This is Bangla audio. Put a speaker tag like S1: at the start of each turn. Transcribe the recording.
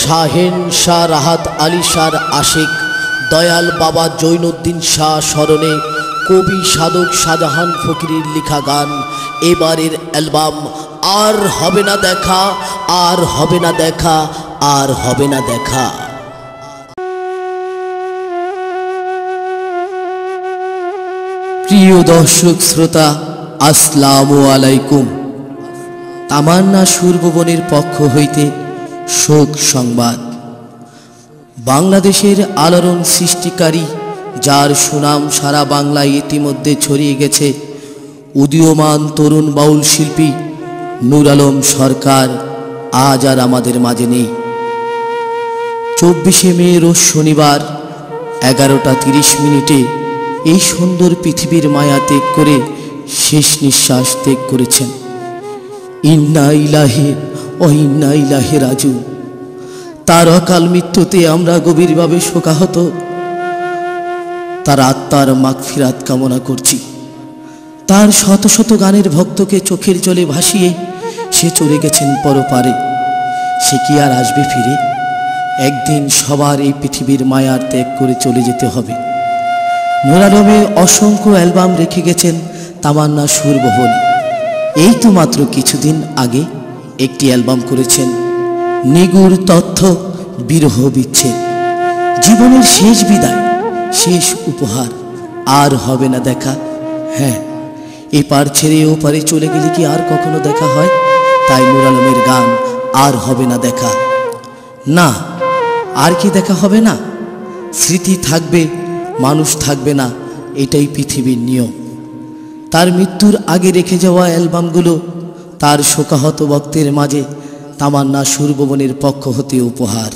S1: শাহেন শাহ রাহাত আলী শাহর আশিক দয়াল বাবা জৈনুদ্দিন শাহ স্মরণে কবি সাধক শাহজাহান ফকিরের লেখা গান এবারের অ্যালবাম আর হবে না দেখা, আর হবে না দেখা, আর হবে না দেখা। প্রিয় দর্শক শ্রোতা, আসসালামু আলাইকুম। তামান্না সুরভুবনের পক্ষ হইতে শোক সংবাদ। বাংলাদেশের আলোড়ন সৃষ্টিকারী, যার সুনাম সারা বাংলায় ইতিমধ্যে ছড়িয়ে গেছে, উদীয়মান তরুণ বাউল শিল্পী নূর আলম সরকার আজ আর আমাদের মাঝে নেই। 24শে মে রোজ শনিবার 11টা 30 মিনিটে এই সুন্দর পৃথিবীর মায়া ত্যাগ করে শেষ নিঃশ্বাস ত্যাগ করেছেন। ইন্না ইলাহি ও ইন্না ইলাহি রাজু। তার অকাল মৃত্যুতে আমরা গভীরভাবে শোকাহত। তার আত্মার মাগফিরাত কামনা করছি। তার শত শত গানের ভক্তকে চোখের জলে ভাসিয়ে সে চলে গেছেন পরপারে। সে কি আর আসবে ফিরে? একদিন সবার এই পৃথিবীর মায়ার ত্যাগ করে চলে যেতে হবে। নূর আলমে অসংখ্য অ্যালবাম রেখে গেছেন তামান্না সুরভুবনে। এই তো মাত্র কিছুদিন আগে একটি অ্যালবাম করেছেন, নিগুড় তথ্য বিরহ বিচ্ছেদ। জীবনের শেষ বিদায়, শেষ উপহার, আর হবে না দেখা। হ্যাঁ, এপার ছেড়ে ওপারে চলে গেলে কি আর কখনো দেখা হয়? তাই নূর আলমের গান আর হবে না দেখা। না, আর কি দেখা হবে না? স্মৃতি থাকবে, মানুষ থাকবে না, এটাই পৃথিবীর নিয়ম। তার মৃত্যুর আগে রেখে যাওয়া অ্যালবামগুলো তার শোকাহত ভক্তের মাঝে তামান্না সুরভুবনের পক্ষ হতে উপহার।